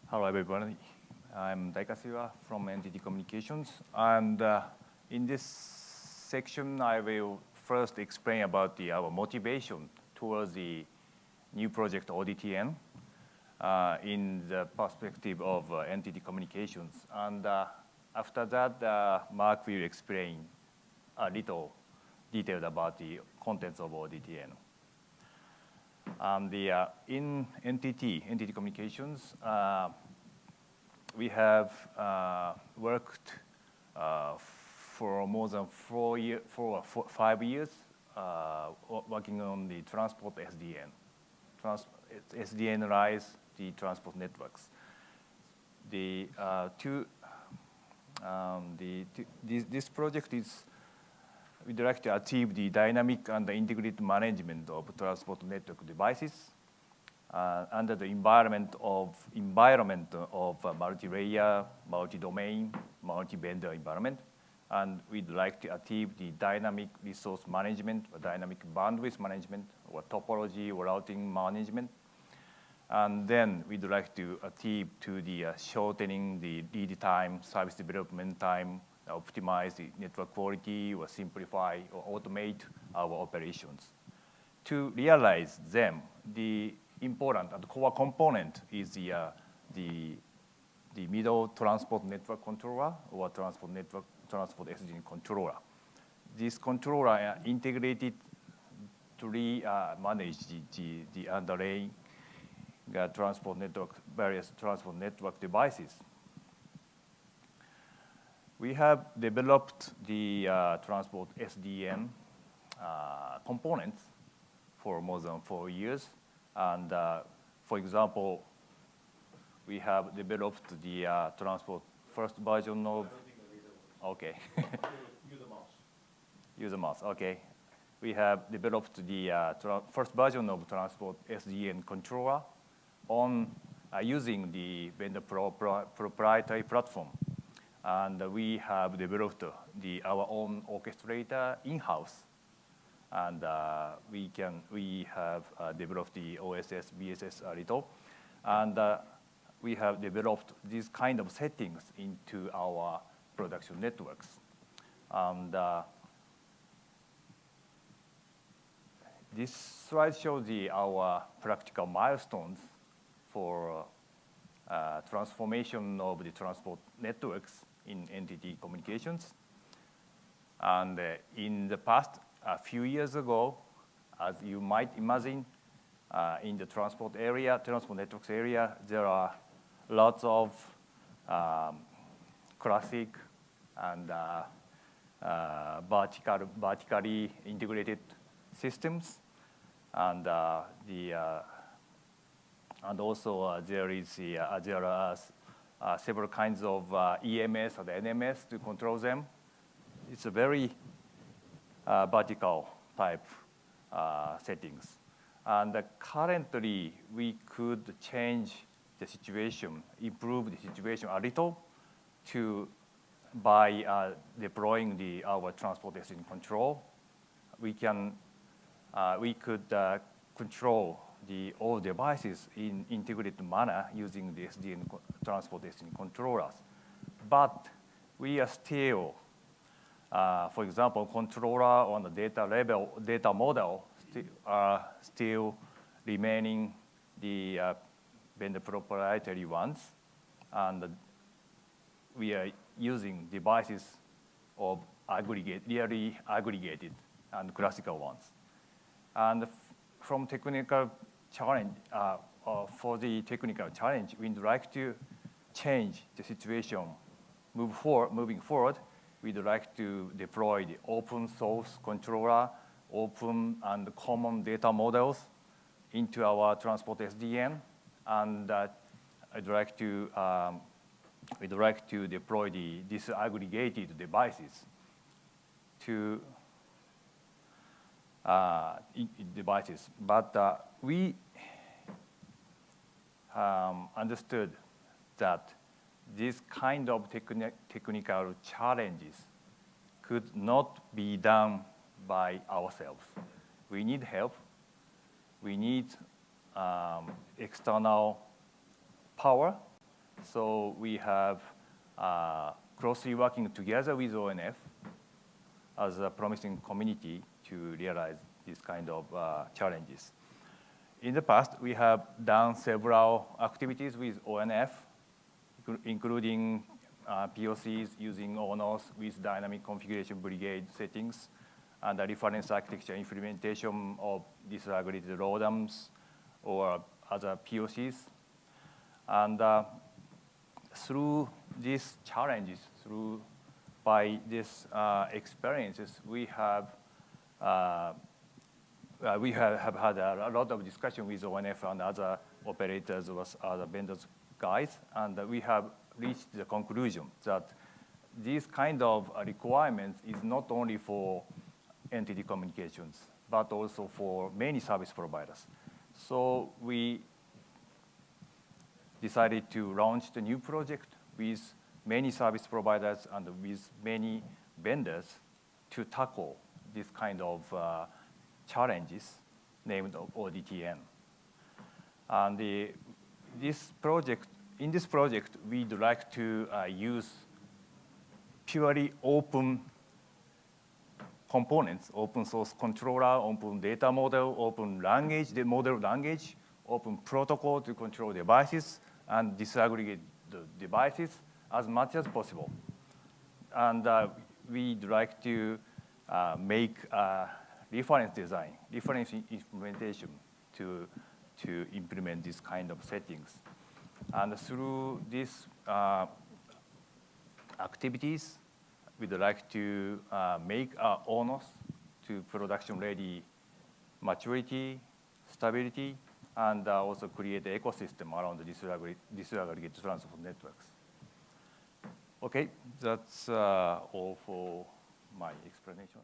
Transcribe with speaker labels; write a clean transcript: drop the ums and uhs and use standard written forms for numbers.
Speaker 1: Hello, everybody. I'm Kashiwa from NTT Communications. And in this section, I will first explain about our motivation towards the new project ODTN in the perspective of NTT Communications. And after that, Mark will explain a little detailed about the contents of ODTN. In NTT Communications, we have worked for more than 5 years working on the Transport SDN. SDN lies the transport networks. This project is we'd like to achieve the dynamic and the integrated management of transport network devices under the environment of multi-layer, multi-domain, multi-vendor environment. And we'd like to achieve the dynamic resource management, or dynamic bandwidth management, or topology or routing management. And then we'd like to achieve to the shortening the lead time, service development time, optimize the network quality, or simplify or automate our operations. To realize them, the important and core component is the middle transport network controller or transport SDN controller. This controller integrated to manage the underlying various transport network devices. We have developed the Transport SDN components for more than 4 years. And for example, we have developed the transport first version of, okay.
Speaker 2: Use a mouse.
Speaker 1: Use a mouse, okay. We have developed the first version of Transport SDN controller on using the vendor proprietary platform. And we have developed our own orchestrator in-house. And we have developed the OSS, BSS a little. And we have developed these kind of settings into our production networks. And this slide shows our practical milestones for transformation of the transport networks in NTT Communications. And in the past, a few years ago, as you might imagine, in the transport networks area, there are lots of classic and vertically integrated systems. And also there are several kinds of EMS or the NMS to control them. It's a very vertical type settings. And currently, we could change the situation, improve the situation a little by deploying our Transport SDN control. We could control all devices in integrated manner using the Transport SDN controllers. But we are still, for example, controller on the data model are still remaining the vendor proprietary ones. And we are using devices of really aggregated and classical ones. And from technical challenge, for the technical challenge, we'd like to change the situation. Moving forward, we'd like to deploy the open source controller, open and common data models into our Transport SDN. And we'd like to deploy the disaggregated devices to devices. But we understood that this kind of technical challenges could not be done by ourselves. We need help. We need external power So we have closely working together with ONF as a promising community to realize these kind of challenges. In the past, we have done several activities with ONF, including POCs using ONOS with dynamic configuration brigade settings, and the reference architecture implementation of disaggregated ROADMs or other POCs. And through these challenges, by these experiences, we have had a lot of discussion with ONF and other operators or other vendors guys, and we have reached the conclusion that these kind of requirements is not only for NTT communications, but also for many service providers. So we decided to launch the new project with many service providers and with many vendors to tackle this kind of challenges named ODTN. And in this project, we'd like to use purely open components, open source controller, open data model, open language, the model language, open protocol to control devices, and disaggregate the devices as much as possible. And we'd like to make a reference design, reference implementation to implement this kind of settings. And through these activities, we'd like to make our ONOS to production-ready maturity, stability, and also create an ecosystem around the disaggregated transport networks. Okay, that's all for my explanation.